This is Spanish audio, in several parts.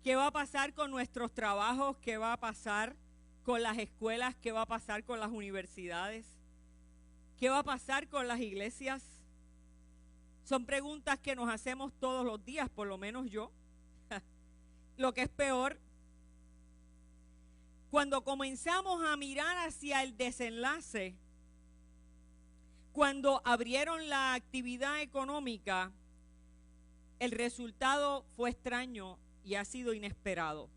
¿Qué va a pasar con nuestros trabajos? ¿Qué va a pasar con las escuelas? ¿Qué va a pasar con las universidades? ¿Qué va a pasar con las iglesias? Son preguntas que nos hacemos todos los días, por lo menos yo. Lo que es peor, cuando comenzamos a mirar hacia el desenlace, cuando abrieron la actividad económica, el resultado fue extraño y ha sido inesperado.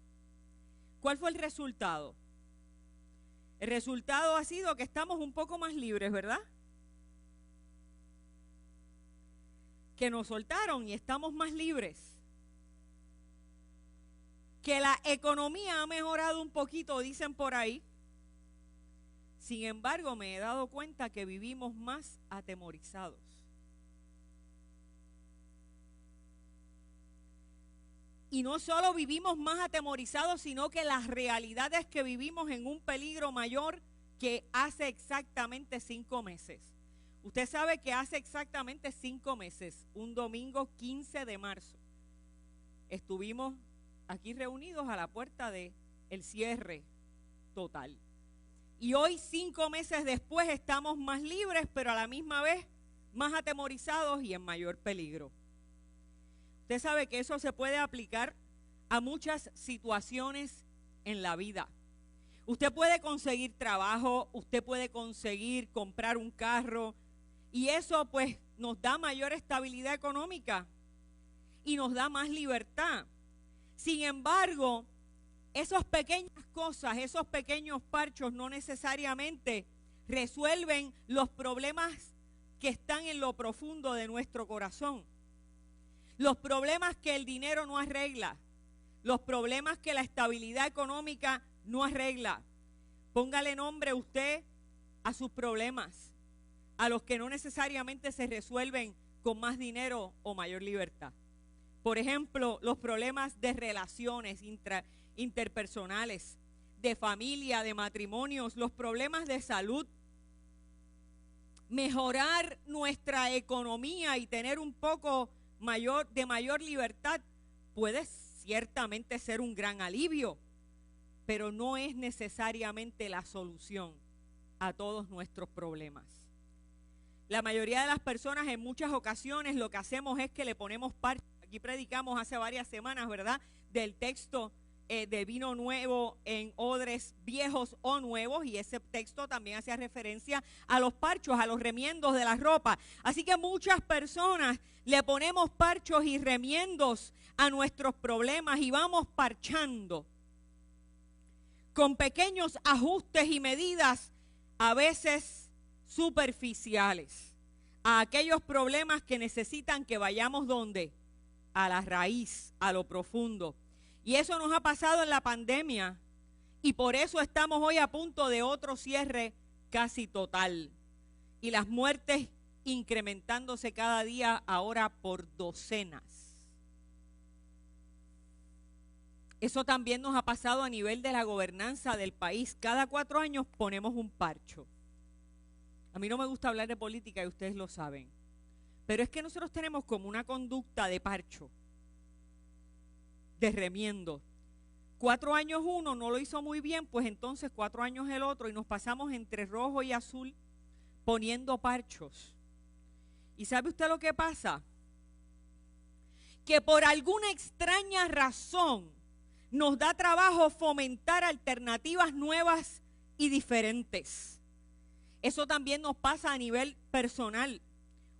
¿Cuál fue el resultado? El resultado ha sido que estamos un poco más libres, ¿verdad? Que nos soltaron y estamos más libres. Que la economía ha mejorado un poquito, dicen por ahí. Sin embargo, me he dado cuenta que vivimos más atemorizados. Y no solo vivimos más atemorizados, sino que la realidad es que vivimos en un peligro mayor que hace exactamente 5 meses. Usted sabe que hace exactamente 5 meses, un domingo 15 de marzo, estuvimos aquí reunidos a la puerta del cierre total. Y hoy, 5 meses después, estamos más libres, pero a la misma vez más atemorizados y en mayor peligro. Usted sabe que eso se puede aplicar a muchas situaciones en la vida. Usted puede conseguir trabajo, usted puede conseguir comprar un carro, y eso pues nos da mayor estabilidad económica y nos da más libertad. Sin embargo, esas pequeñas cosas, esos pequeños parchos no necesariamente resuelven los problemas que están en lo profundo de nuestro corazón. Los problemas que el dinero no arregla, los problemas que la estabilidad económica no arregla. Póngale nombre usted a sus problemas, a los que no necesariamente se resuelven con más dinero o mayor libertad. Por ejemplo, los problemas de relaciones interpersonales, de familia, de matrimonios, los problemas de salud. Mejorar nuestra economía y tener un poco de mayor libertad puede ciertamente ser un gran alivio, pero no es necesariamente la solución a todos nuestros problemas. La mayoría de las personas en muchas ocasiones lo que hacemos es que le ponemos parche. Aquí predicamos hace varias semanas, ¿verdad?, del texto de vino nuevo en odres viejos o nuevos, y ese texto también hacía referencia a los parchos, a los remiendos de la ropa. Así que muchas personas le ponemos parchos y remiendos a nuestros problemas y vamos parchando con pequeños ajustes y medidas, a veces superficiales, a aquellos problemas que necesitan que vayamos ¿dónde? A la raíz, a lo profundo. Y eso nos ha pasado en la pandemia, y por eso estamos hoy a punto de otro cierre casi total. Y las muertes incrementándose cada día ahora por docenas. Eso también nos ha pasado a nivel de la gobernanza del país. Cada 4 años ponemos un parcho. A mí no me gusta hablar de política y ustedes lo saben. Pero es que nosotros tenemos como una conducta de parcho, de remiendo. 4 años uno no lo hizo muy bien, pues entonces 4 años el otro, y nos pasamos entre rojo y azul poniendo parchos. ¿Y sabe usted lo que pasa? Que por alguna extraña razón nos da trabajo fomentar alternativas nuevas y diferentes. Eso también nos pasa a nivel personal.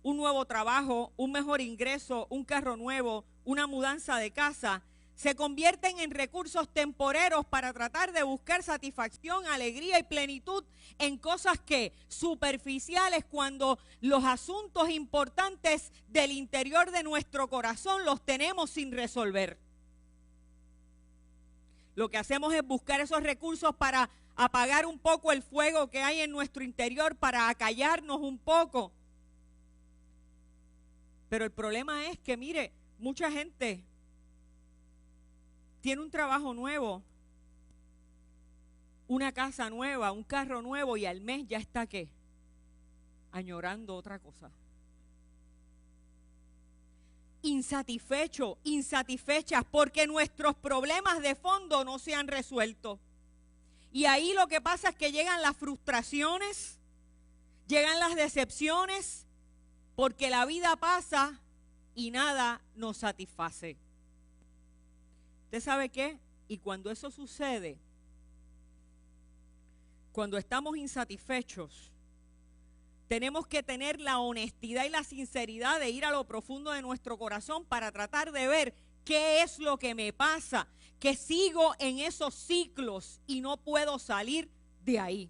Un nuevo trabajo, un mejor ingreso, un carro nuevo, una mudanza de casa, se convierten en recursos temporeros para tratar de buscar satisfacción, alegría y plenitud en cosas que superficiales, cuando los asuntos importantes del interior de nuestro corazón los tenemos sin resolver. Lo que hacemos es buscar esos recursos para apagar un poco el fuego que hay en nuestro interior, para acallarnos un poco. Pero el problema es que, mire, mucha gente tiene un trabajo nuevo, una casa nueva, un carro nuevo, y al mes ya está, ¿qué? Añorando otra cosa. insatisfechos, insatisfechas, porque nuestros problemas de fondo no se han resuelto. Y ahí lo que pasa es que llegan las frustraciones, llegan las decepciones, porque la vida pasa y nada nos satisface. ¿Usted sabe qué? Y cuando eso sucede, cuando estamos insatisfechos, tenemos que tener la honestidad y la sinceridad de ir a lo profundo de nuestro corazón para tratar de ver qué es lo que me pasa, que sigo en esos ciclos y no puedo salir de ahí.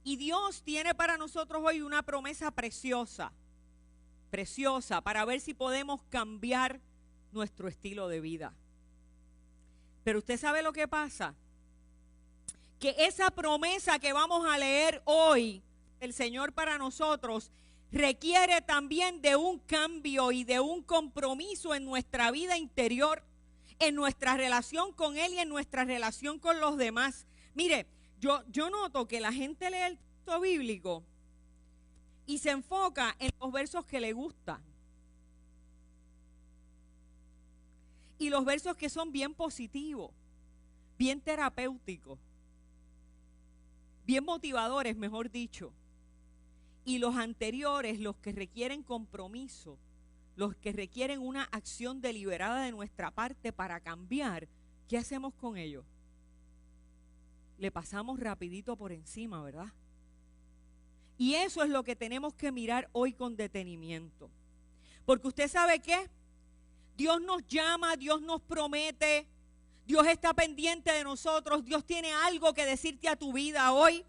Y Dios tiene para nosotros hoy una promesa preciosa, preciosa, para ver si podemos cambiar nuestro estilo de vida. Pero usted sabe lo que pasa, que esa promesa que vamos a leer hoy, el Señor para nosotros, requiere también de un cambio y de un compromiso en nuestra vida interior, en nuestra relación con Él y en nuestra relación con los demás. Mire, yo noto que la gente lee el texto bíblico y se enfoca en los versos que le gustan. Y los versos que son bien positivos, bien terapéuticos, bien motivadores, mejor dicho. Y los anteriores, los que requieren compromiso, los que requieren una acción deliberada de nuestra parte para cambiar, ¿qué hacemos con ellos? Le pasamos rapidito por encima, ¿verdad? Y eso es lo que tenemos que mirar hoy con detenimiento. Porque usted sabe qué, Dios nos llama, Dios nos promete, Dios está pendiente de nosotros, Dios tiene algo que decirte a tu vida hoy.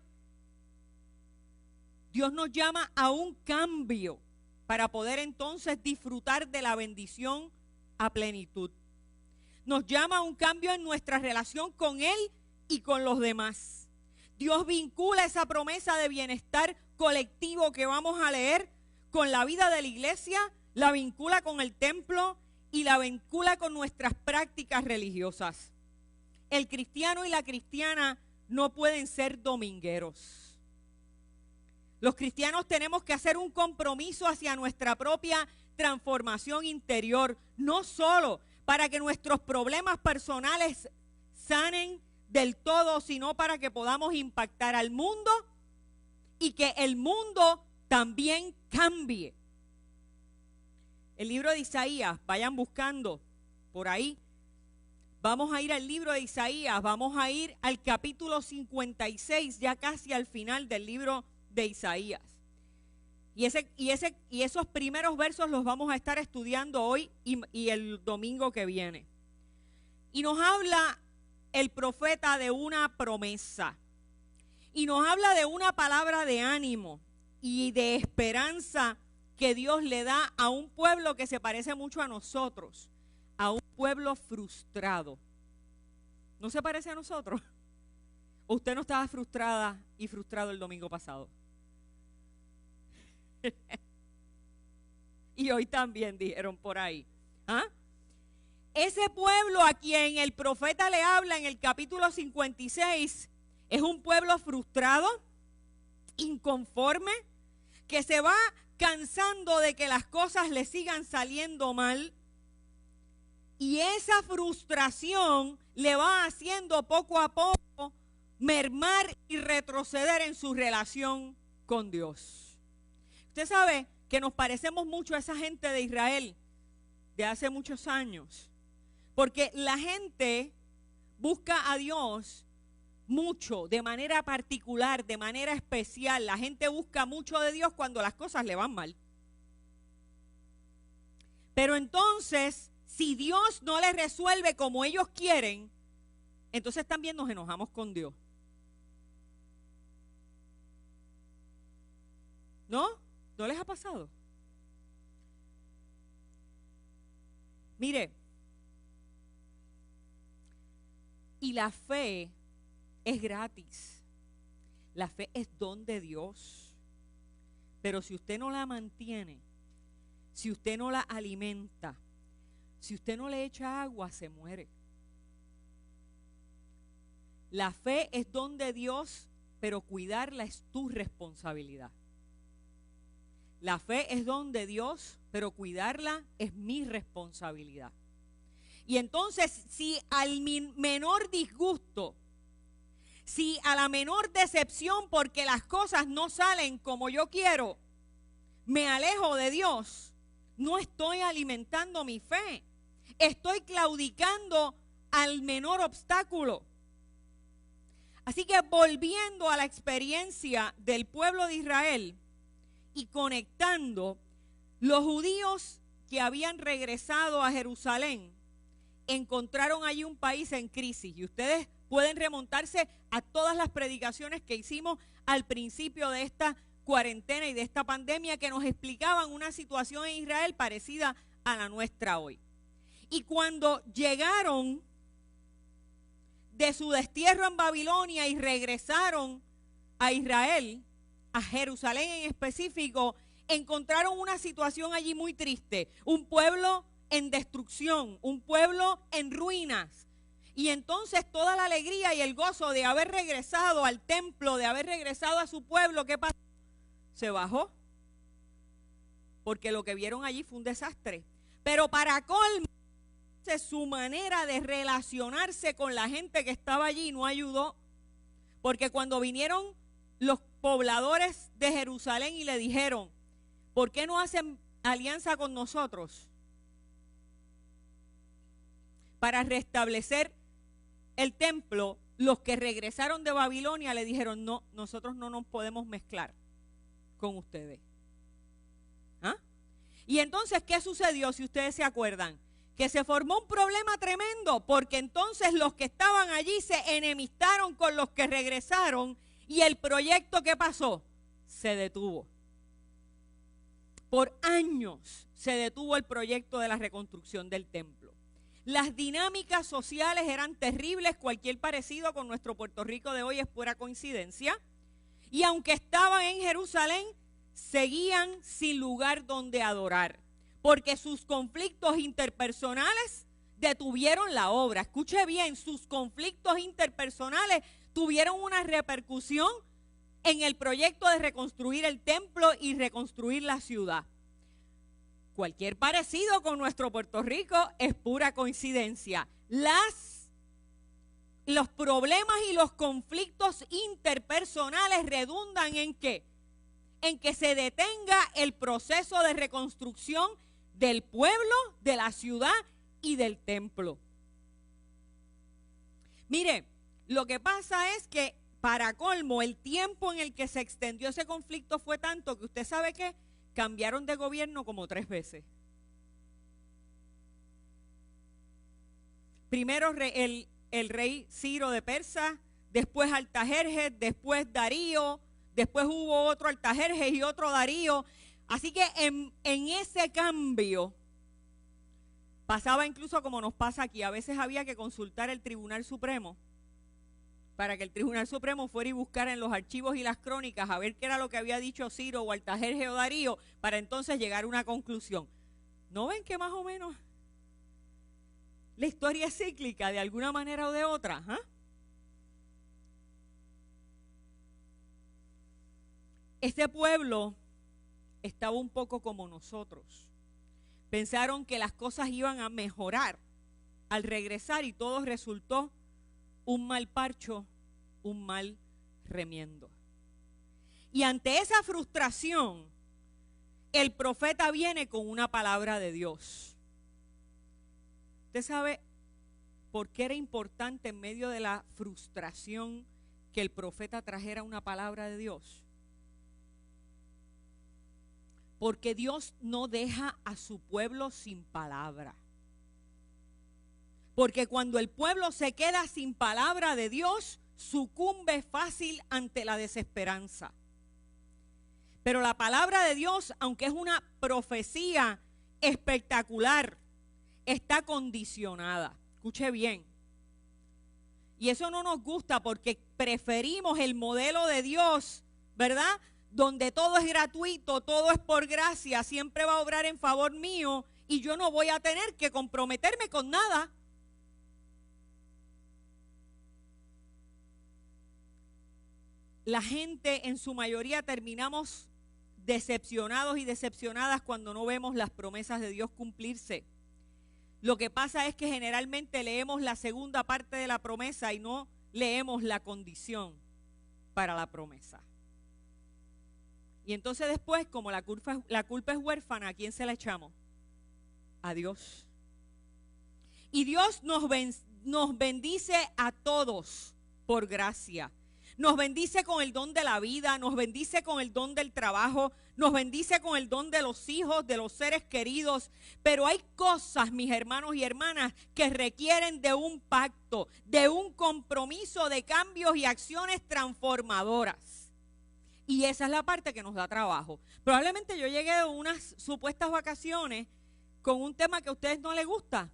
Dios nos llama a un cambio para poder entonces disfrutar de la bendición a plenitud. Nos llama a un cambio en nuestra relación con Él y con los demás. Dios vincula esa promesa de bienestar colectivo que vamos a leer con la vida de la iglesia, la vincula con el templo y la vincula con nuestras prácticas religiosas. El cristiano y la cristiana no pueden ser domingueros. Los cristianos tenemos que hacer un compromiso hacia nuestra propia transformación interior, no solo para que nuestros problemas personales sanen del todo, sino para que podamos impactar al mundo y que el mundo también cambie. El libro de Isaías, vayan buscando por ahí. Vamos a ir al libro de Isaías, vamos a ir al capítulo 56, ya casi al final del libro de Isaías. Y esos primeros versos los vamos a estar estudiando hoy y el domingo que viene. Y nos habla el profeta de una promesa. Y nos habla de una palabra de ánimo y de esperanza que Dios le da a un pueblo que se parece mucho a nosotros, a un pueblo frustrado. ¿No se parece a nosotros? ¿O usted no estaba frustrada y frustrado el domingo pasado? Y hoy también dijeron por ahí. ¿Ah? Ese pueblo a quien el profeta le habla en el capítulo 56 es un pueblo frustrado, inconforme, que se va cansando de que las cosas le sigan saliendo mal. Y esa frustración le va haciendo poco a poco mermar y retroceder en su relación con Dios. Usted sabe que nos parecemos mucho a esa gente de Israel de hace muchos años, porque la gente busca a Dios mucho, de manera particular, de manera especial. La gente busca mucho de Dios cuando las cosas le van mal. Pero entonces, si Dios no les resuelve como ellos quieren, entonces también nos enojamos con Dios. ¿No? ¿No les ha pasado? Mire, y la fe es gratis. La fe es don de Dios. Pero si usted no la mantiene, si usted no la alimenta, si usted no le echa agua, se muere. La fe es don de Dios, pero cuidarla es tu responsabilidad. La fe es don de Dios, pero cuidarla es mi responsabilidad. Y entonces, si al menor disgusto, si a la menor decepción porque las cosas no salen como yo quiero, me alejo de Dios, no estoy alimentando mi fe. Estoy claudicando al menor obstáculo. Así que volviendo a la experiencia del pueblo de Israel y conectando, los judíos que habían regresado a Jerusalén encontraron allí un país en crisis. Y ustedes pueden remontarse a todas las predicaciones que hicimos al principio de esta cuarentena y de esta pandemia que nos explicaban una situación en Israel parecida a la nuestra hoy. Y cuando llegaron de su destierro en Babilonia y regresaron a Israel, a Jerusalén en específico, encontraron una situación allí muy triste. Un pueblo en destrucción, un pueblo en ruinas. Y entonces toda la alegría y el gozo de haber regresado al templo, de haber regresado a su pueblo, ¿qué pasó? Se bajó. Porque lo que vieron allí fue un desastre. Pero para colmo, su manera de relacionarse con la gente que estaba allí no ayudó. Porque cuando vinieron los pobladores de Jerusalén y le dijeron, ¿por qué no hacen alianza con nosotros para restablecer el templo? Los que regresaron de Babilonia le dijeron, no, nosotros no nos podemos mezclar con ustedes. ¿Ah? Y entonces, ¿qué sucedió? Si ustedes se acuerdan, que se formó un problema tremendo, porque entonces los que estaban allí se enemistaron con los que regresaron y el proyecto, ¿qué pasó? Se detuvo. Por años se detuvo el proyecto de la reconstrucción del templo. Las dinámicas sociales eran terribles, cualquier parecido con nuestro Puerto Rico de hoy es pura coincidencia. Y aunque estaban en Jerusalén, seguían sin lugar donde adorar, porque sus conflictos interpersonales detuvieron la obra. Escuche bien, sus conflictos interpersonales tuvieron una repercusión en el proyecto de reconstruir el templo y reconstruir la ciudad. Cualquier parecido con nuestro Puerto Rico es pura coincidencia. Los problemas y los conflictos interpersonales redundan ¿en qué? En que se detenga el proceso de reconstrucción del pueblo, de la ciudad y del templo. Mire, lo que pasa es que para colmo, el tiempo en el que se extendió ese conflicto fue tanto que usted sabe que cambiaron de gobierno como 3 veces. Primero el rey Ciro de Persa, después Artajerjes, después Darío, después hubo otro Artajerjes y otro Darío. Así que en ese cambio pasaba incluso como nos pasa aquí. A veces había que consultar el Tribunal Supremo para que el Tribunal Supremo fuera y buscara en los archivos y las crónicas a ver qué era lo que había dicho Ciro o Artajerjes o Darío para entonces llegar a una conclusión. ¿No ven que más o menos la historia es cíclica de alguna manera o de otra? ¿Ah? Este pueblo estaba un poco como nosotros. Pensaron que las cosas iban a mejorar al regresar y todo resultó un mal parcho, un mal remiendo. Y ante esa frustración, el profeta viene con una palabra de Dios. ¿Usted sabe por qué era importante en medio de la frustración que el profeta trajera una palabra de Dios? Porque Dios no deja a su pueblo sin palabra. Porque cuando el pueblo se queda sin palabra de Dios, sucumbe fácil ante la desesperanza. Pero la palabra de Dios, aunque es una profecía espectacular, está condicionada. Escuche bien. Y eso no nos gusta porque preferimos el modelo de Dios, ¿verdad? Donde todo es gratuito, todo es por gracia, siempre va a obrar en favor mío y yo no voy a tener que comprometerme con nada. La gente en su mayoría terminamos decepcionados y decepcionadas cuando no vemos las promesas de Dios cumplirse. Lo que pasa es que generalmente leemos la segunda parte de la promesa y no leemos la condición para la promesa. Y entonces después, como la culpa es huérfana, ¿a quién se la echamos? A Dios. Y Dios nos bendice a todos por gracia. Nos bendice con el don de la vida, nos bendice con el don del trabajo, nos bendice con el don de los hijos, de los seres queridos. Pero hay cosas, mis hermanos y hermanas, que requieren de un pacto, de un compromiso de cambios y acciones transformadoras. Y esa es la parte que nos da trabajo. Probablemente yo llegué a unas supuestas vacaciones con un tema que a ustedes no les gusta.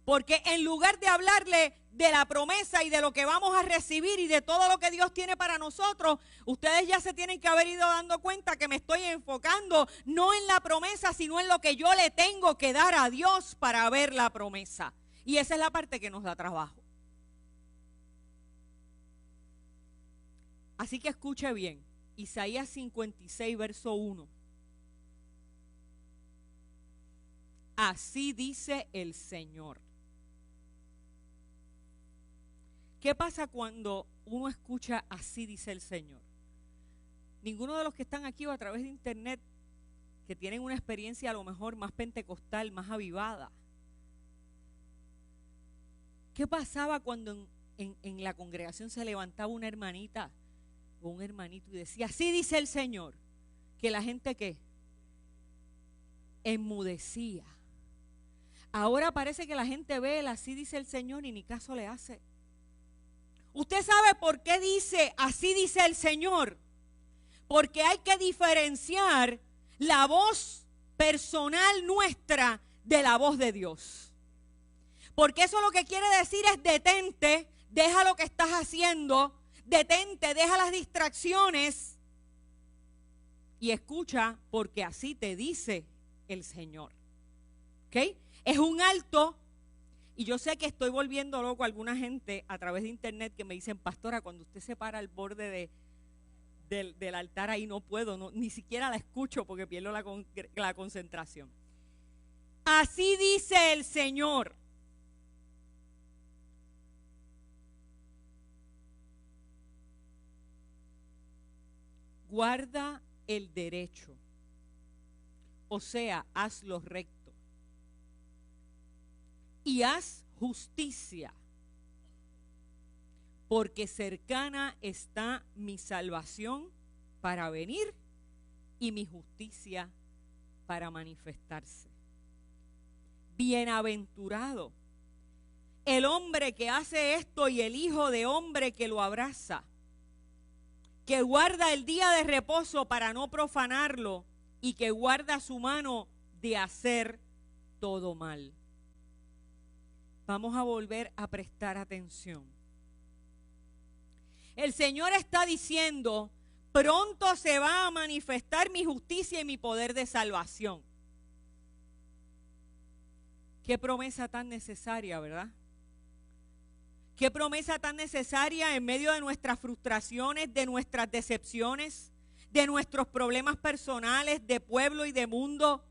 Porque en lugar de hablarle de la promesa y de lo que vamos a recibir y de todo lo que Dios tiene para nosotros, ustedes ya se tienen que haber ido dando cuenta que me estoy enfocando no en la promesa, sino en lo que yo le tengo que dar a Dios para ver la promesa. Y esa es la parte que nos da trabajo. Así que escuche bien, Isaías 56, verso 1. Así dice el Señor. ¿Qué pasa cuando uno escucha así dice el Señor? Ninguno de los que están aquí o a través de internet, que tienen una experiencia a lo mejor más pentecostal, más avivada. ¿Qué pasaba cuando en la congregación se levantaba una hermanita o un hermanito y decía, así dice el Señor? Que la gente, ¿qué? Enmudecía. Ahora parece que la gente ve el así dice el Señor y ni caso le hace. ¿Usted sabe por qué dice así dice el Señor? Porque hay que diferenciar la voz personal nuestra de la voz de Dios. Porque eso lo que quiere decir es detente, deja lo que estás haciendo, detente, deja las distracciones y escucha porque así te dice el Señor. ¿Ok? Es un alto. Y yo sé que estoy volviendo loco a alguna gente a través de internet que me dicen, pastora, cuando usted se para al borde del altar ahí no puedo, ni siquiera la escucho porque pierdo la concentración. Así dice el Señor. Guarda el derecho, o sea, haz lo recto. Y haz justicia, porque cercana está mi salvación para venir y mi justicia para manifestarse. Bienaventurado el hombre que hace esto y el hijo de hombre que lo abraza, que guarda el día de reposo para no profanarlo y que guarda su mano de hacer todo mal. Vamos a volver a prestar atención. El Señor está diciendo, pronto se va a manifestar mi justicia y mi poder de salvación. Qué promesa tan necesaria, ¿verdad? Qué promesa tan necesaria en medio de nuestras frustraciones, de nuestras decepciones, de nuestros problemas personales, de pueblo y de mundo.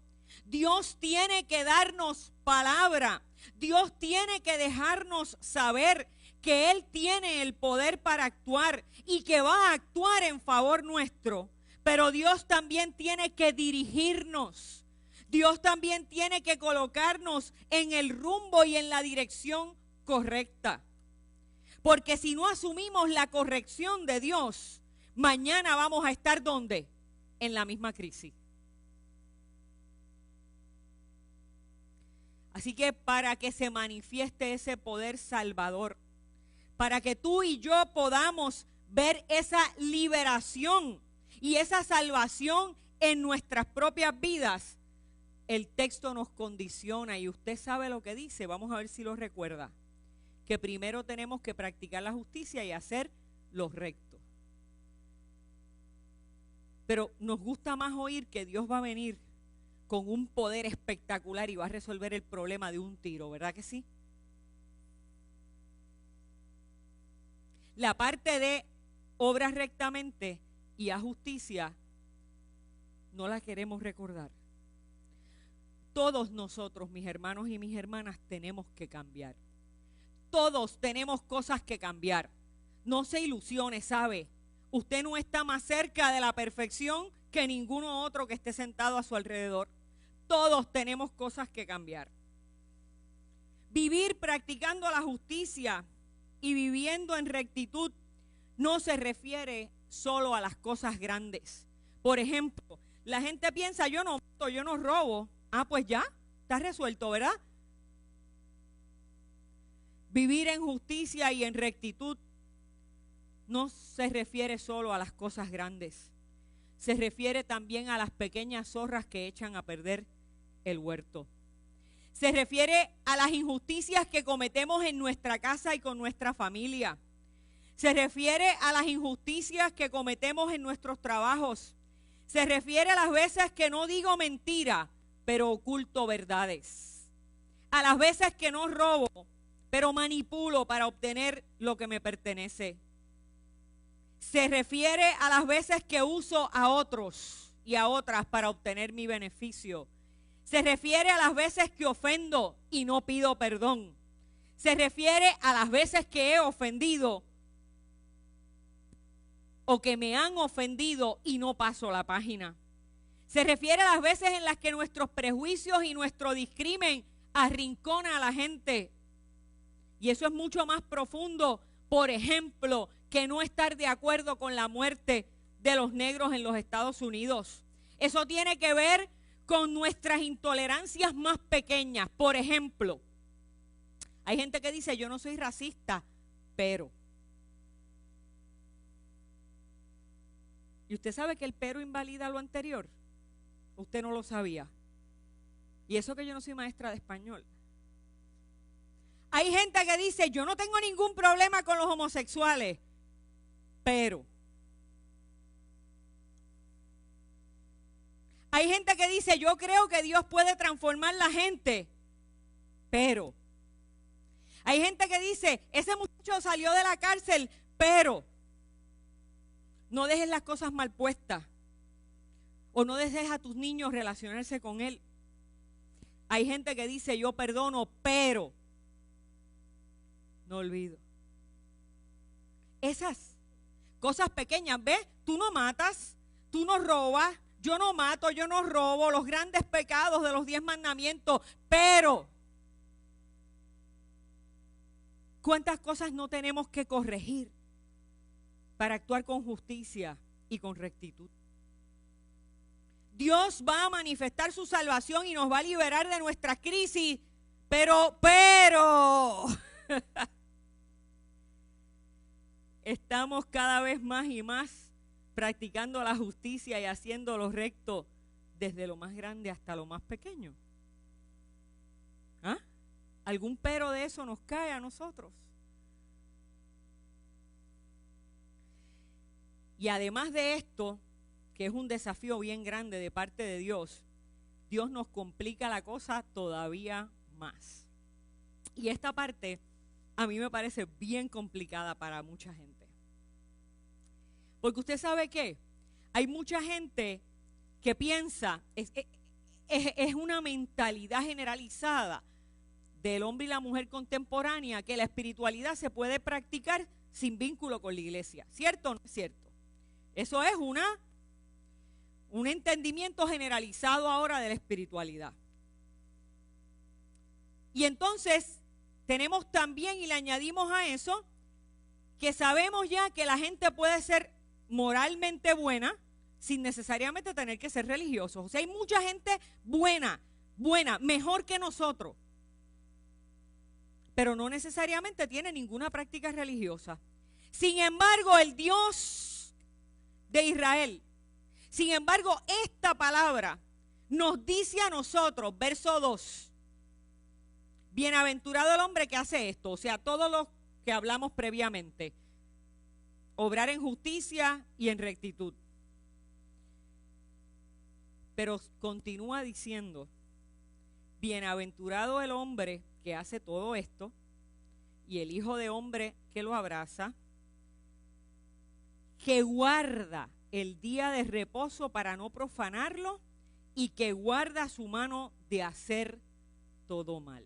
Dios tiene que darnos palabra. Dios tiene que dejarnos saber que Él tiene el poder para actuar y que va a actuar en favor nuestro. Pero Dios también tiene que dirigirnos. Dios también tiene que colocarnos en el rumbo y en la dirección correcta. Porque si no asumimos la corrección de Dios, mañana vamos a estar ¿dónde? En la misma crisis. Así que para que se manifieste ese poder salvador, para que tú y yo podamos ver esa liberación y esa salvación en nuestras propias vidas, el texto nos condiciona y usted sabe lo que dice, vamos a ver si lo recuerda, que primero tenemos que practicar la justicia y hacer lo recto. Pero nos gusta más oír que Dios va a venir con un poder espectacular y va a resolver el problema de un tiro, ¿verdad que sí? La parte de obras rectamente y a justicia no la queremos recordar. Todos nosotros, mis hermanos y mis hermanas, tenemos que cambiar. Todos tenemos cosas que cambiar. No se ilusione, ¿sabe? Usted no está más cerca de la perfección que ninguno otro que esté sentado a su alrededor. Todos tenemos cosas que cambiar. Vivir practicando la justicia y viviendo en rectitud no se refiere solo a las cosas grandes. Por ejemplo, la gente piensa, yo no mato, yo no robo. Ah, pues ya, está resuelto, ¿verdad? Vivir en justicia y en rectitud no se refiere solo a las cosas grandes. Se refiere también a las pequeñas zorras que echan a perder el huerto. Se refiere a las injusticias que cometemos en nuestra casa y con nuestra familia. Se refiere a las injusticias que cometemos en nuestros trabajos. Se refiere a las veces que no digo mentira, pero oculto verdades. A las veces que no robo, pero manipulo para obtener lo que me pertenece. Se refiere a las veces que uso a otros y a otras para obtener mi beneficio. Se refiere a las veces que ofendo y no pido perdón. Se refiere a las veces que he ofendido o que me han ofendido y no paso la página. Se refiere a las veces en las que nuestros prejuicios y nuestro discrimen arrincona a la gente. Y eso es mucho más profundo, por ejemplo, que no estar de acuerdo con la muerte de los negros en los Estados Unidos. Eso tiene que ver con nuestras intolerancias más pequeñas. Por ejemplo, hay gente que dice, yo no soy racista, pero. ¿Y usted sabe que el pero invalida lo anterior? Usted no lo sabía. Y eso que yo no soy maestra de español. Hay gente que dice, yo no tengo ningún problema con los homosexuales, pero. Hay gente que dice, yo creo que Dios puede transformar la gente, pero. Hay gente que dice, ese muchacho salió de la cárcel, pero. No dejes las cosas mal puestas. O no dejes a tus niños relacionarse con él. Hay gente que dice, yo perdono, pero no olvido. Esas cosas pequeñas, ¿ves? Tú no matas, tú no robas, yo no mato, yo no robo, los grandes pecados de los 10 mandamientos, pero ¿cuántas cosas no tenemos que corregir para actuar con justicia y con rectitud? Dios va a manifestar su salvación y nos va a liberar de nuestra crisis, pero estamos cada vez más y más practicando la justicia y haciendo lo recto desde lo más grande hasta lo más pequeño. ¿Ah? ¿Algún pero de eso nos cae a nosotros? Y además de esto, que es un desafío bien grande de parte de Dios, Dios nos complica la cosa todavía más. Y esta parte a mí me parece bien complicada para mucha gente. Porque usted sabe que hay mucha gente que piensa, es una mentalidad generalizada del hombre y la mujer contemporánea, que la espiritualidad se puede practicar sin vínculo con la iglesia. ¿Cierto o no es cierto? Eso es un entendimiento generalizado ahora de la espiritualidad. Y entonces tenemos también, y le añadimos a eso, que sabemos ya que la gente puede ser moralmente buena sin necesariamente tener que ser religiosos. O sea, hay mucha gente buena, mejor que nosotros, pero no necesariamente tiene ninguna práctica religiosa. Sin embargo, el Dios de Israel, sin embargo, esta palabra nos dice a nosotros, verso 2, bienaventurado el hombre que hace esto, o sea, todo lo que hablamos previamente, obrar en justicia y en rectitud. Pero continúa diciendo, bienaventurado el hombre que hace todo esto y el hijo de hombre que lo abraza, que guarda el día de reposo para no profanarlo y que guarda su mano de hacer todo mal.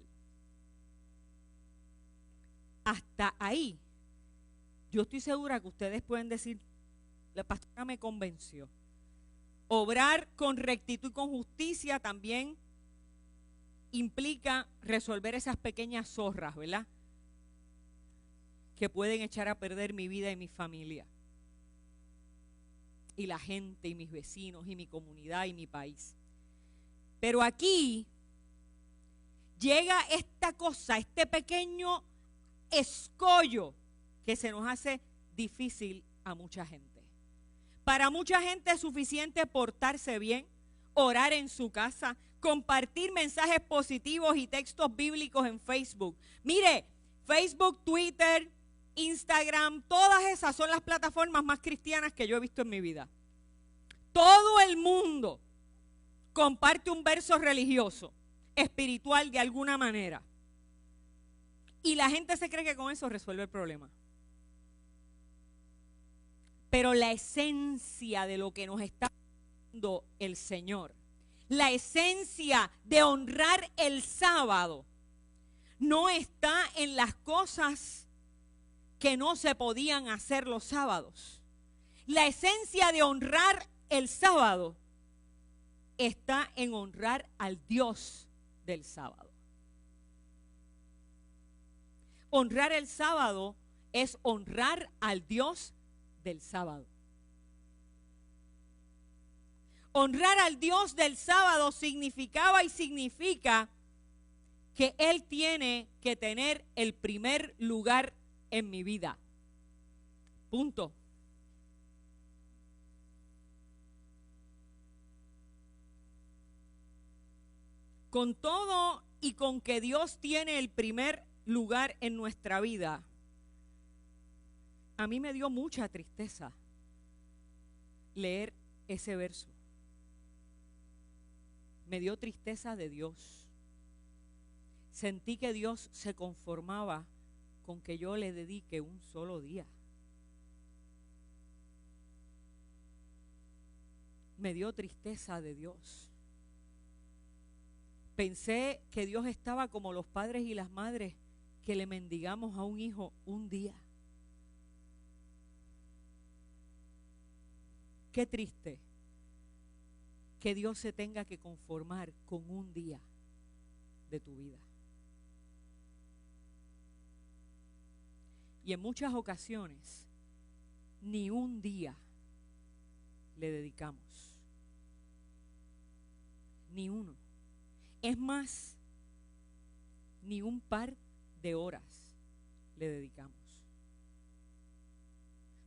Hasta ahí, yo estoy segura que ustedes pueden decir, la pastora me convenció. Obrar con rectitud y con justicia también implica resolver esas pequeñas zorras, ¿verdad? Que pueden echar a perder mi vida y mi familia. Y la gente, y mis vecinos, y mi comunidad, y mi país. Pero aquí llega esta cosa, este pequeño escollo que se nos hace difícil a mucha gente. Para mucha gente es suficiente portarse bien, orar en su casa, compartir mensajes positivos y textos bíblicos en Facebook. Mire, Facebook, Twitter, Instagram, todas esas son las plataformas más cristianas que yo he visto en mi vida. Todo el mundo comparte un verso religioso, espiritual de alguna manera. Y la gente se cree que con eso resuelve el problema. Pero la esencia de lo que nos está dando el Señor, la esencia de honrar el sábado, no está en las cosas que no se podían hacer los sábados. La esencia de honrar el sábado está en honrar al Dios del sábado. Honrar el sábado es honrar al Dios del sábado. Honrar al Dios del sábado significaba y significa que Él tiene que tener el primer lugar en mi vida. Punto. Con todo y con que Dios tiene el primer lugar en nuestra vida, a mí me dio mucha tristeza leer ese verso. Me dio tristeza de Dios. Sentí que Dios se conformaba con que yo le dedique un solo día. Me dio tristeza de Dios. Pensé que Dios estaba como los padres y las madres que le mendigamos a un hijo un día. Qué triste que Dios se tenga que conformar con un día de tu vida. Y en muchas ocasiones, ni un día le dedicamos. Ni uno. Es más, ni un par de horas le dedicamos.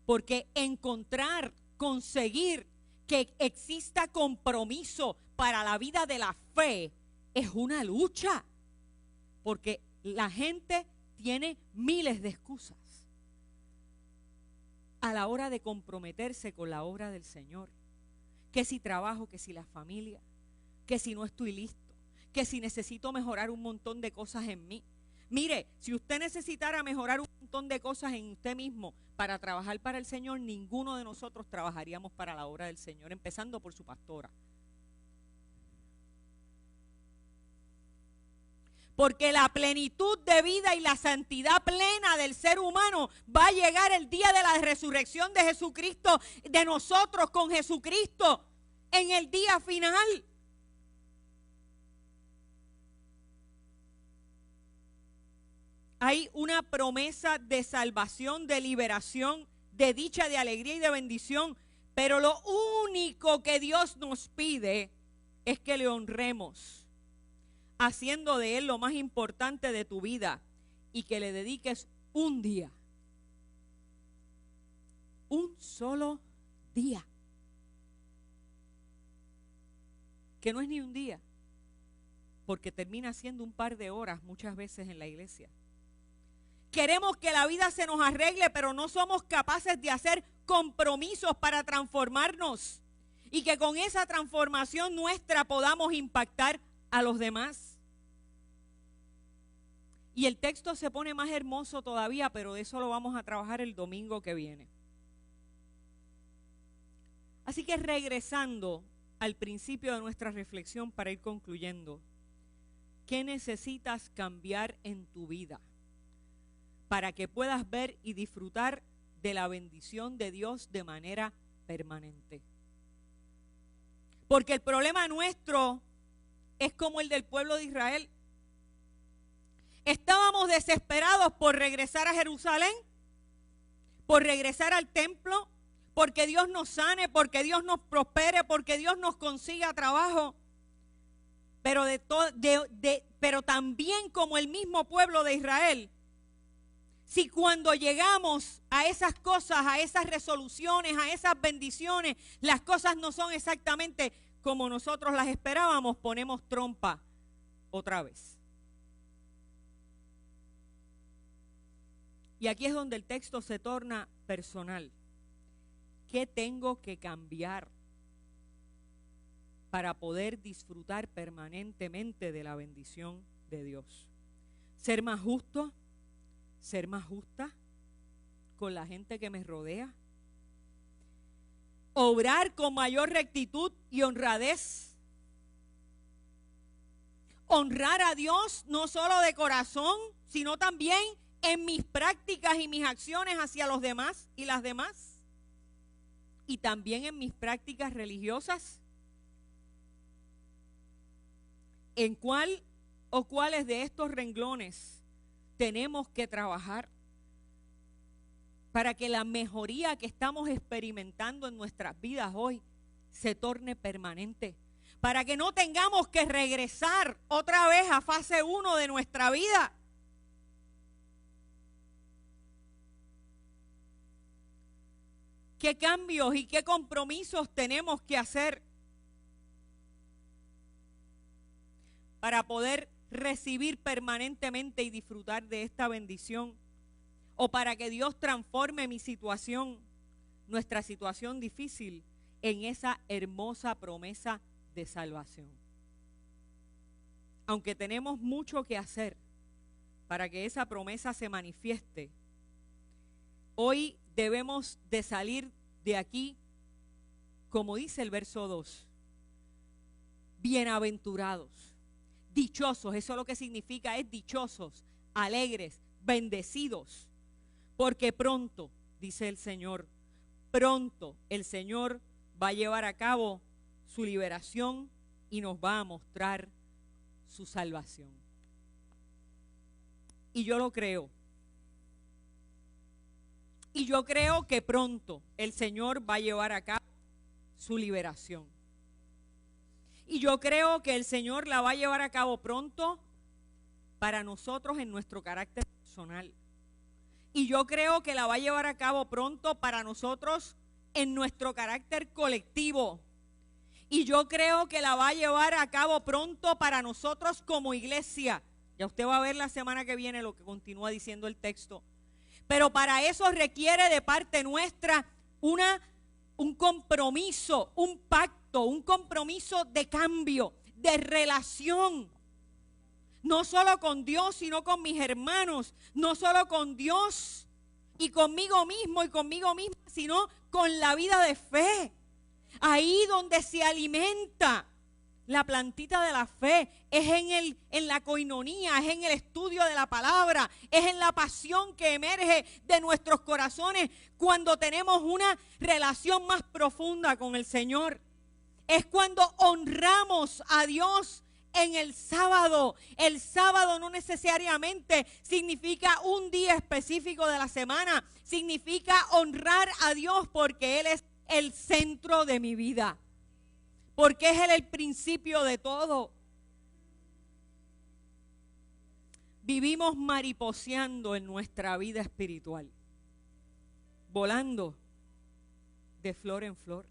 Porque conseguir que exista compromiso para la vida de la fe es una lucha. Porque la gente tiene miles de excusas a la hora de comprometerse con la obra del Señor. Que si trabajo, que si la familia, que si no estoy listo, que si necesito mejorar un montón de cosas en mí. Mire, si usted necesitara mejorar un montón de cosas en usted mismo para trabajar para el Señor, ninguno de nosotros trabajaríamos para la obra del Señor, empezando por su pastora. Porque la plenitud de vida y la santidad plena del ser humano va a llegar el día de la resurrección de Jesucristo, de nosotros con Jesucristo, en el día final. Hay una promesa de salvación, de liberación, de dicha, de alegría y de bendición. Pero lo único que Dios nos pide es que le honremos, haciendo de Él lo más importante de tu vida y que le dediques un día. Un solo día. Que no es ni un día, porque termina siendo un par de horas muchas veces en la iglesia. Queremos que la vida se nos arregle, pero no somos capaces de hacer compromisos para transformarnos y que con esa transformación nuestra podamos impactar a los demás. Y el texto se pone más hermoso todavía, pero de eso lo vamos a trabajar el domingo que viene. Así que regresando al principio de nuestra reflexión para ir concluyendo, ¿qué necesitas cambiar en tu vida para que puedas ver y disfrutar de la bendición de Dios de manera permanente? Porque el problema nuestro es como el del pueblo de Israel. Estábamos desesperados por regresar a Jerusalén, por regresar al templo, porque Dios nos sane, porque Dios nos prospere, porque Dios nos consiga trabajo. Pero también como el mismo pueblo de Israel, si cuando llegamos a esas cosas, a esas resoluciones, a esas bendiciones, las cosas no son exactamente como nosotros las esperábamos, ponemos trompa otra vez. Y aquí es donde el texto se torna personal. ¿Qué tengo que cambiar para poder disfrutar permanentemente de la bendición de Dios? ¿Ser más justo? ¿Ser más justa con la gente que me rodea? ¿Obrar con mayor rectitud y honradez? ¿Honrar a Dios no solo de corazón, sino también en mis prácticas y mis acciones hacia los demás y las demás? Y también en mis prácticas religiosas. ¿En cuál o cuáles de estos renglones tenemos que trabajar para que la mejoría que estamos experimentando en nuestras vidas hoy se torne permanente? Para que no tengamos que regresar otra vez a fase 1 de nuestra vida. ¿Qué cambios y qué compromisos tenemos que hacer para poder recibir permanentemente y disfrutar de esta bendición? O para que Dios transforme mi situación, nuestra situación difícil, en esa hermosa promesa de salvación. Aunque tenemos mucho que hacer para que esa promesa se manifieste, hoy debemos de salir de aquí, como dice el verso 2, bienaventurados, dichosos. Eso lo que significa es dichosos, alegres, bendecidos, porque pronto, dice el Señor, pronto el Señor va a llevar a cabo su liberación y nos va a mostrar su salvación. Y yo lo creo. Y yo creo que pronto el Señor va a llevar a cabo su liberación. Y yo creo que el Señor la va a llevar a cabo pronto para nosotros en nuestro carácter personal. Y yo creo que la va a llevar a cabo pronto para nosotros en nuestro carácter colectivo. Y yo creo que la va a llevar a cabo pronto para nosotros como iglesia. Ya usted va a ver la semana que viene lo que continúa diciendo el texto. Pero para eso requiere de parte nuestra un compromiso, un pacto, un compromiso de cambio, de relación. No solo con Dios, sino con mis hermanos. No solo con Dios y conmigo mismo y conmigo misma, sino con la vida de fe. Ahí donde se alimenta la plantita de la fe, es en la coinonía, es en el estudio de la palabra, es en la pasión que emerge de nuestros corazones cuando tenemos una relación más profunda con el Señor. Es cuando honramos a Dios en el sábado. El sábado no necesariamente significa un día específico de la semana, significa honrar a Dios porque Él es el centro de mi vida. Porque es Él el principio de todo. Vivimos mariposeando en nuestra vida espiritual, volando de flor en flor.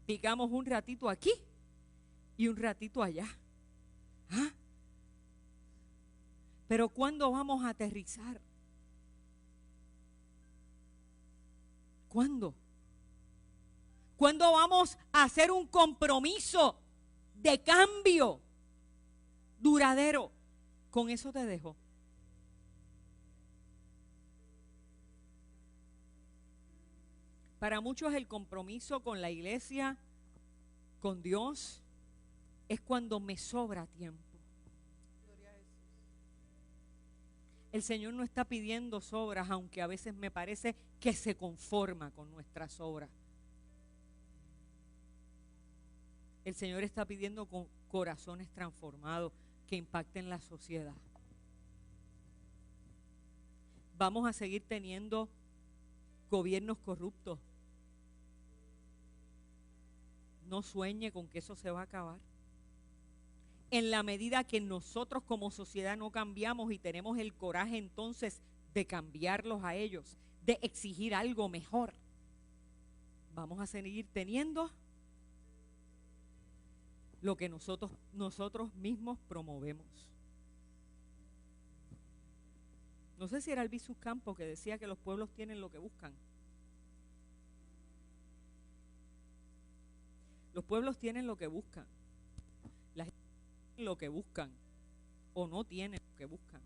Picamos un ratito aquí y un ratito allá. ¿Ah? Pero ¿cuándo vamos a aterrizar? ¿Cuándo? ¿Cuándo vamos a hacer un compromiso de cambio duradero? Con eso te dejo. Para muchos el compromiso con la iglesia, con Dios, es cuando me sobra tiempo. El Señor no está pidiendo sobras, aunque a veces me parece que se conforma con nuestras obras. El Señor está pidiendo con corazones transformados que impacten la sociedad. Vamos a seguir teniendo gobiernos corruptos. No sueñe con que eso se va a acabar. En la medida que nosotros como sociedad no cambiamos y tenemos el coraje entonces de cambiarlos a ellos, de exigir algo mejor, vamos a seguir teniendo lo que nosotros mismos promovemos. No sé si era Albizu Campos que decía que los pueblos tienen lo que buscan. Los pueblos tienen lo que buscan. La gente tiene lo que buscan o no tienen lo que buscan.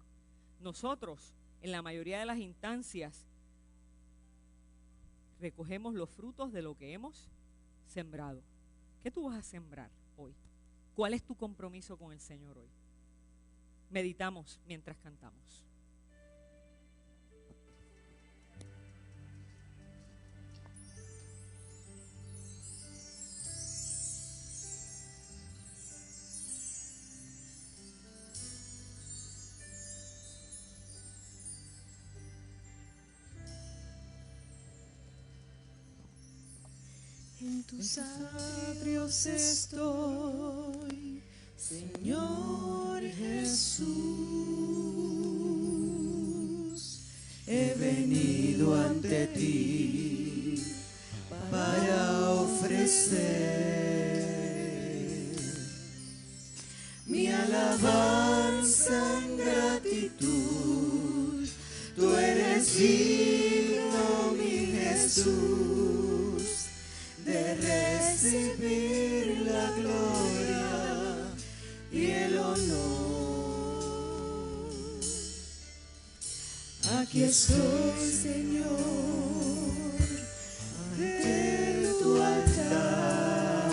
Nosotros, en la mayoría de las instancias, recogemos los frutos de lo que hemos sembrado. ¿Qué tú vas a sembrar hoy? ¿Cuál es tu compromiso con el Señor hoy? Meditamos mientras cantamos. En tus atrios estoy, Señor Jesús. He venido ante ti para ofrecer mi alabanza en gratitud. Tú eres digno, mi Jesús, de recibir la gloria y el honor. Aquí estoy, Señor, ante tu altar.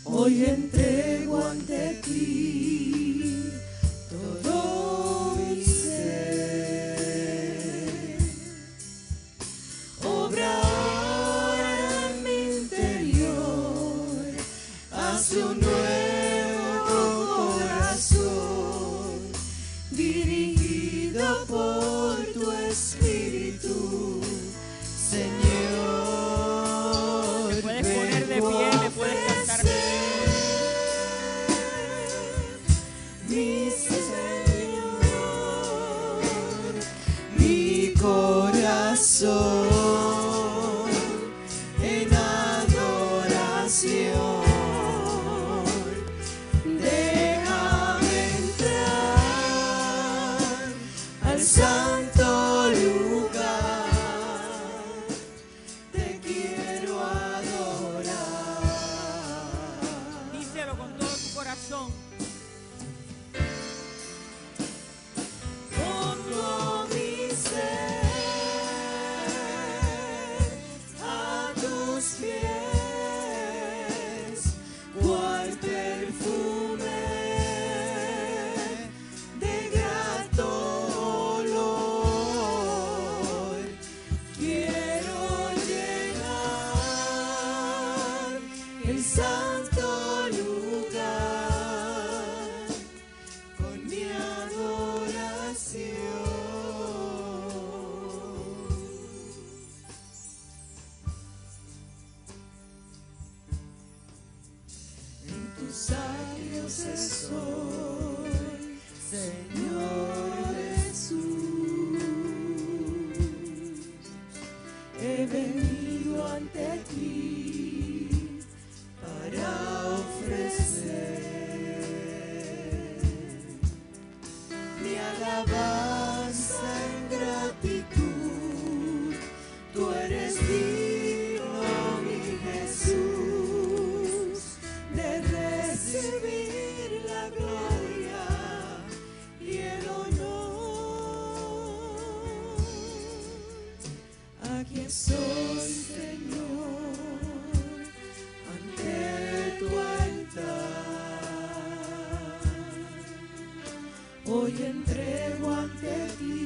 Hoy entrego ante ti todo mi ser. Obra en mi interior, haz un nuevo corazón, dirigido por tu Espíritu, Señor. Te puedes poner de pie, le puedes cantar. Mi Señor, mi corazón en adoración, déjame entrar al santo lugar, te quiero adorar. Díselo con todo tu corazón. Pongo mi ser a tus pies, cual perfume de grato olor. Quiero llegar el santo lugar con mi adoración. En tus atrios estoy, Señor Jesús. He venido ante ti para ofrecer mi alabanza en gratitud. Tú eres digno, mi Jesús, de recibir la gloria y el honor. hoy entrego ante ti